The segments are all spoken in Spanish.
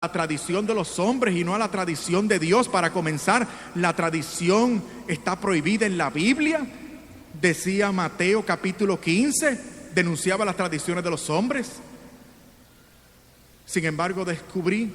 la tradición de los hombres y no a la tradición de Dios. Para comenzar, la tradición está prohibida en la Biblia. Decía Mateo capítulo 15, denunciaba las tradiciones de los hombres. Sin embargo, descubrí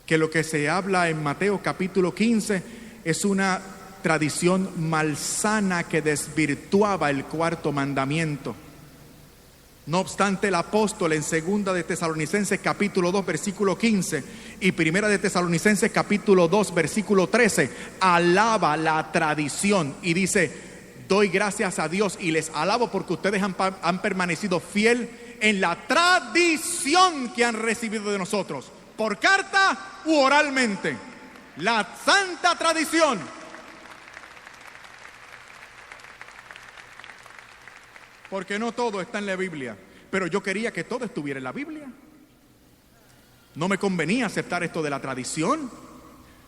que lo que se habla en Mateo capítulo 15 es una tradición malsana que desvirtuaba el cuarto mandamiento. No obstante, el apóstol en 2 de Tesalonicenses capítulo 2 versículo 15 y 1 de Tesalonicenses capítulo 2 versículo 13 alaba la tradición y dice: doy gracias a Dios y les alabo porque ustedes han permanecido fiel en la tradición que han recibido de nosotros, por carta u oralmente. La santa tradición. Porque no todo está en la Biblia, pero yo quería que todo estuviera en la Biblia. No me convenía aceptar esto de la tradición.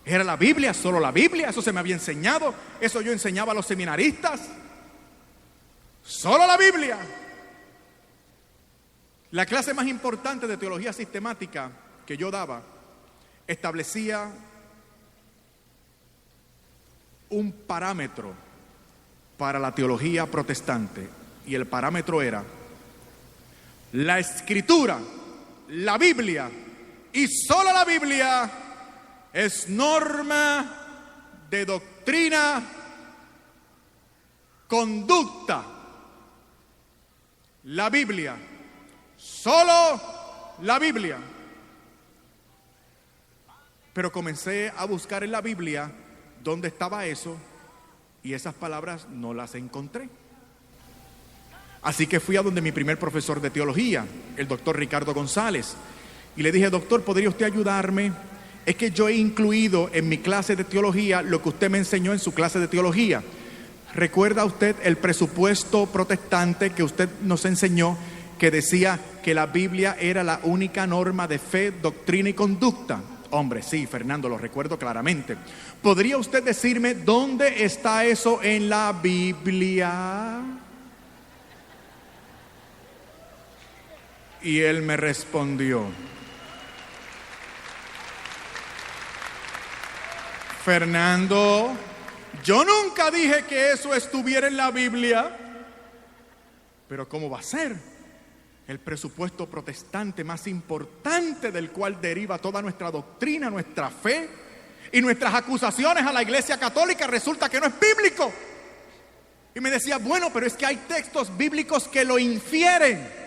Era la Biblia, solo la Biblia, eso se me había enseñado, eso yo enseñaba a los seminaristas. Solo la Biblia. La clase más importante de teología sistemática que yo daba establecía un parámetro para la teología protestante. Y el parámetro era la Escritura, la Biblia, y solo la Biblia es norma de doctrina, conducta. La Biblia, solo la Biblia. Pero comencé a buscar en la Biblia dónde estaba eso y esas palabras no las encontré. Así que fui a donde mi primer profesor de teología, el doctor Ricardo González, y le dije: doctor, ¿podría usted ayudarme? Es que yo he incluido en mi clase de teología lo que usted me enseñó en su clase de teología. ¿Recuerda usted el presupuesto protestante que usted nos enseñó, que decía que la Biblia era la única norma de fe, doctrina y conducta? Hombre, sí, Fernando, lo recuerdo claramente. ¿Podría usted decirme dónde está eso en la Biblia? Y él me respondió: Fernando, yo nunca dije que eso estuviera en la Biblia. Pero ¿cómo va a ser? El presupuesto protestante más importante del cual deriva toda nuestra doctrina, nuestra fe y nuestras acusaciones a la Iglesia Católica, resulta que no es bíblico. Y me decía: bueno, pero es que hay textos bíblicos que lo infieren.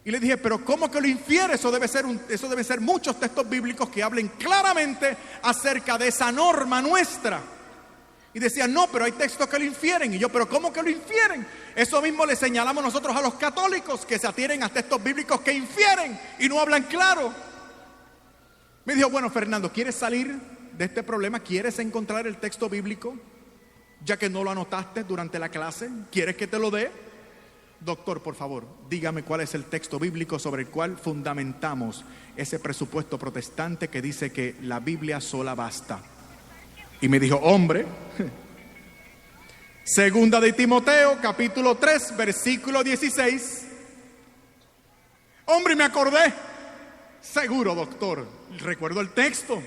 Y le dije: pero ¿cómo que lo infiere? Eso debe ser muchos textos bíblicos que hablen claramente acerca de esa norma nuestra. Y decía: no, pero hay textos que lo infieren. Y yo: pero ¿cómo que lo infieren? Eso mismo le señalamos nosotros a los católicos, que se atienen a textos bíblicos que infieren y no hablan claro. Me dijo: bueno, Fernando, ¿quieres salir de este problema? ¿Quieres encontrar el texto bíblico? Ya que no lo anotaste durante la clase, ¿quieres que te lo dé? Doctor, por favor, dígame cuál es el texto bíblico sobre el cual fundamentamos ese presupuesto protestante que dice que la Biblia sola basta. Y me dijo: hombre, 2 de Timoteo, capítulo 3, versículo 16. Hombre, me acordé. Seguro, doctor, recuerdo el texto.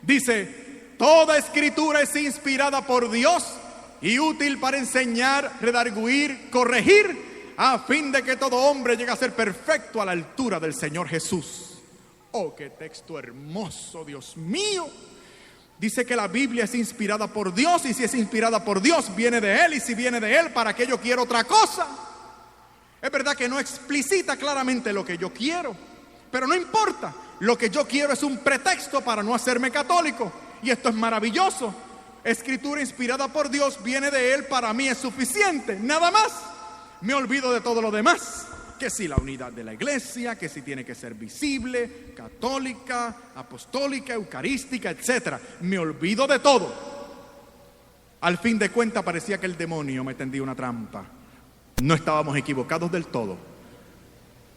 Dice: toda escritura es inspirada por Dios y útil para enseñar, redarguir, corregir, a fin de que todo hombre llegue a ser perfecto a la altura del Señor Jesús. Oh, qué texto hermoso, Dios mío. Dice que la Biblia es inspirada por Dios, y si es inspirada por Dios, viene de Él, y si viene de Él, ¿para qué yo quiero otra cosa? Es verdad que no explicita claramente lo que yo quiero, pero no importa. Lo que yo quiero es un pretexto para no hacerme católico, y esto es maravilloso. Escritura inspirada por Dios, viene de Él, para mí es suficiente, nada más. Me olvido de todo lo demás, que si la unidad de la iglesia, que si tiene que ser visible, católica, apostólica, eucarística, etc. Me olvido de todo. Al fin de cuentas parecía que el demonio me tendía una trampa. No estábamos equivocados del todo.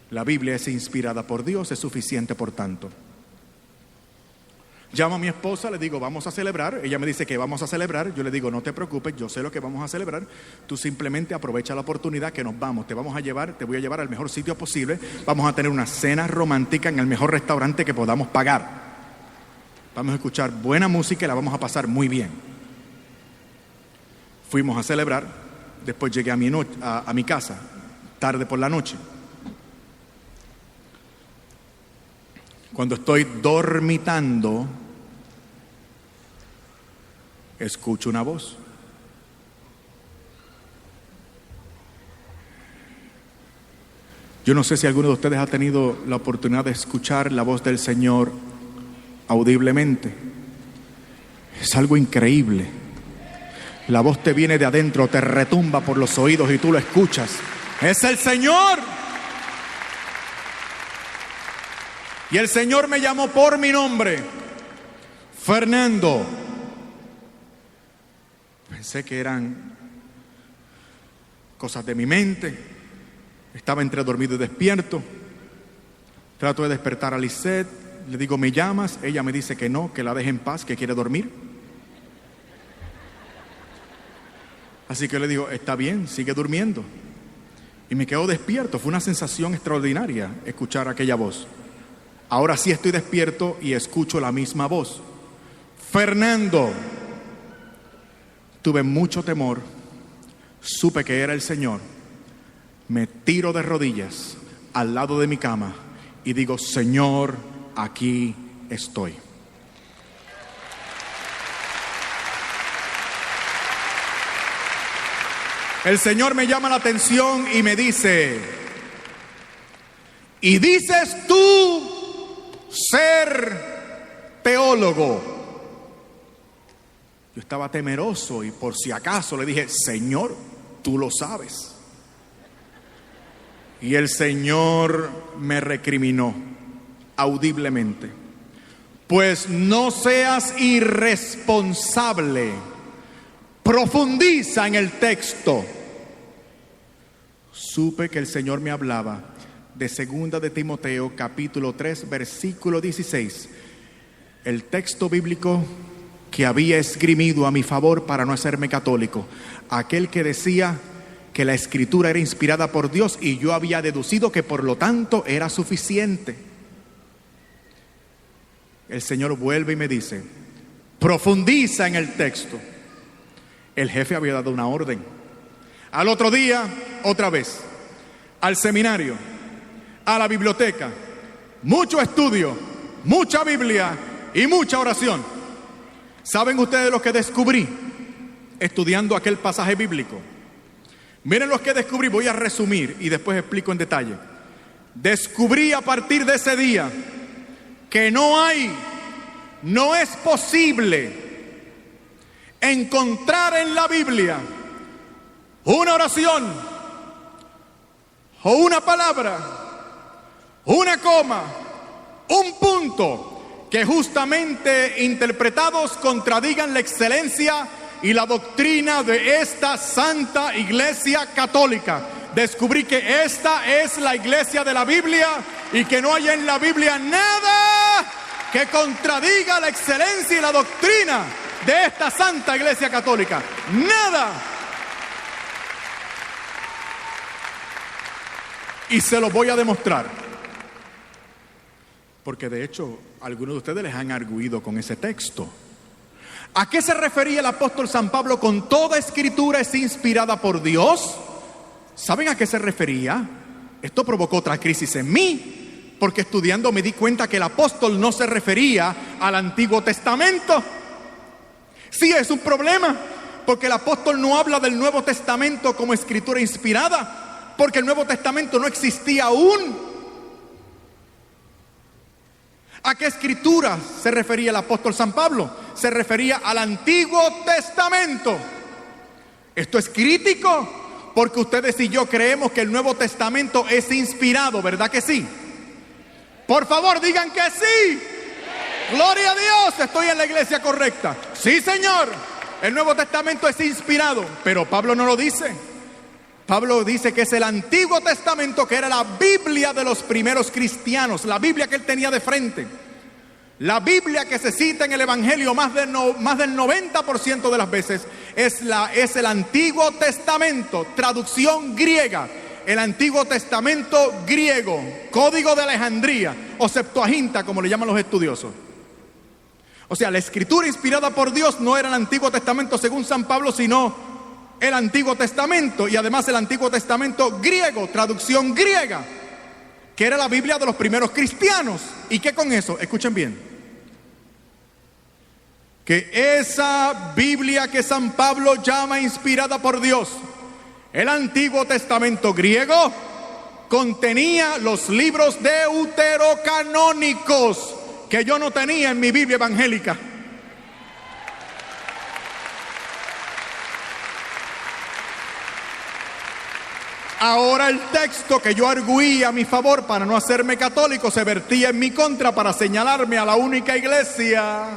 La Biblia es inspirada por Dios, es suficiente por tanto. Llamo a mi esposa, le digo, vamos a celebrar. Ella me dice que vamos a celebrar. Yo le digo, no te preocupes, yo sé lo que vamos a celebrar. Tú simplemente aprovecha la oportunidad que nos vamos. Te voy a llevar al mejor sitio posible. Vamos a tener una cena romántica en el mejor restaurante que podamos pagar. Vamos a escuchar buena música y la vamos a pasar muy bien. Fuimos a celebrar. Después llegué a mi casa, tarde por la noche. Cuando estoy dormitando, escucho una voz. Yo no sé si alguno de ustedes ha tenido la oportunidad de escuchar la voz del Señor audiblemente. Es algo increíble. La voz te viene de adentro, te retumba por los oídos y tú lo escuchas. ¡Es el Señor! Y el Señor me llamó por mi nombre, Fernando. Pensé que eran cosas de mi mente. Estaba entre dormido y despierto. Trato de despertar a Lisette. Le digo, ¿me llamas? Ella me dice que no, que la deje en paz, que quiere dormir. Así que le digo, está bien, sigue durmiendo. Y me quedo despierto. Fue una sensación extraordinaria escuchar aquella voz. Ahora sí estoy despierto y escucho la misma voz. Fernando. Tuve mucho temor. Supe que era el Señor. Me tiro de rodillas al lado de mi cama y digo, Señor, aquí estoy. El Señor me llama la atención y me dice, ¿y dices tú ser teólogo? Yo estaba temeroso y por si acaso le dije, Señor, tú lo sabes. Y el Señor me recriminó audiblemente. Pues no seas irresponsable. Profundiza en el texto. Supe que el Señor me hablaba de 2 de Timoteo, capítulo 3, versículo 16. El texto bíblico que había esgrimido a mi favor para no hacerme católico. Aquel que decía que la Escritura era inspirada por Dios y yo había deducido que por lo tanto era suficiente. El Señor vuelve y me dice, profundiza en el texto. El jefe había dado una orden. Al otro día, otra vez, al seminario, a la biblioteca, mucho estudio, mucha Biblia y mucha oración. ¿Saben ustedes lo que descubrí estudiando aquel pasaje bíblico? Miren lo que descubrí, voy a resumir y después explico en detalle. Descubrí a partir de ese día que no es posible encontrar en la Biblia una oración o una palabra, una coma, un punto que justamente interpretados contradigan la excelencia y la doctrina de esta Santa Iglesia Católica. Descubrí que esta es la iglesia de la Biblia y que no hay en la Biblia nada que contradiga la excelencia y la doctrina de esta Santa Iglesia Católica. Nada. Y se lo voy a demostrar. Porque de hecho, algunos de ustedes les han arguido con ese texto. ¿A qué se refería el apóstol San Pablo con toda escritura es inspirada por Dios? ¿Saben a qué se refería? Esto provocó otra crisis en mí, porque estudiando me di cuenta que el apóstol no se refería al Antiguo Testamento. Sí, es un problema, porque el apóstol no habla del Nuevo Testamento como escritura inspirada, porque el Nuevo Testamento no existía aún. ¿A qué escritura se refería el apóstol San Pablo? Se refería al Antiguo Testamento. Esto es crítico, porque ustedes y yo creemos que el Nuevo Testamento es inspirado, ¿verdad que sí? Por favor, digan que sí. Gloria a Dios, estoy en la iglesia correcta. Sí, Señor, el Nuevo Testamento es inspirado, pero Pablo no lo dice. Pablo dice que es el Antiguo Testamento, que era la Biblia de los primeros cristianos, la Biblia que él tenía de frente. La Biblia que se cita en el Evangelio más del 90% de las veces es el Antiguo Testamento, traducción griega. El Antiguo Testamento griego, Código de Alejandría o Septuaginta, como le llaman los estudiosos. O sea, la escritura inspirada por Dios no era el Antiguo Testamento según San Pablo, sino el Antiguo Testamento, y además el Antiguo Testamento griego, traducción griega, que era la Biblia de los primeros cristianos. ¿Y qué con eso? Escuchen bien. Que esa Biblia que San Pablo llama inspirada por Dios, el Antiguo Testamento griego, contenía los libros deuterocanónicos que yo no tenía en mi Biblia evangélica. Ahora el texto que yo arguí a mi favor para no hacerme católico se vertía en mi contra para señalarme a la única iglesia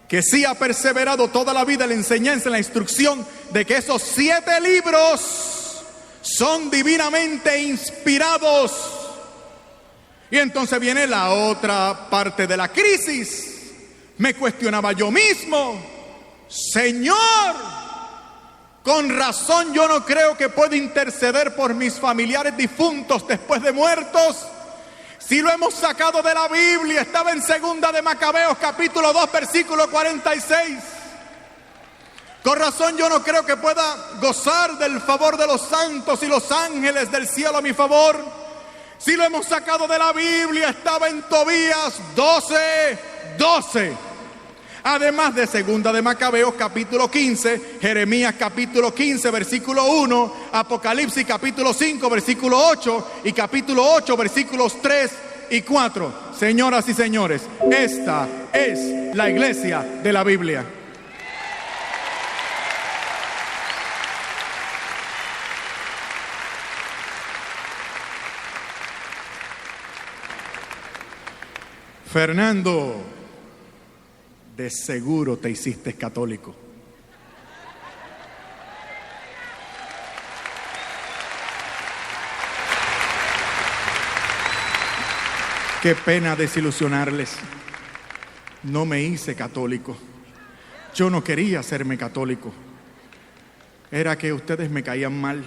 que sí ha perseverado toda la vida en la enseñanza, en la instrucción de que esos 7 libros son divinamente inspirados. Y entonces viene la otra parte de la crisis. Me cuestionaba yo mismo, Señor, con razón yo no creo que pueda interceder por mis familiares difuntos después de muertos. Si lo hemos sacado de la Biblia, estaba en 2 de Macabeos, capítulo 2, versículo 46. Con razón yo no creo que pueda gozar del favor de los santos y los ángeles del cielo a mi favor. Si lo hemos sacado de la Biblia, estaba en Tobías 12, 12. Además de 2 de Macabeos, capítulo 15, Jeremías, capítulo 15, versículo 1, Apocalipsis, capítulo 5, versículo 8, y capítulo 8, versículos 3 y 4. Señoras y señores, esta es la iglesia de la Biblia. Fernando, de seguro te hiciste católico. Qué pena desilusionarles. No me hice católico. Yo no quería hacerme católico. Era que ustedes me caían mal.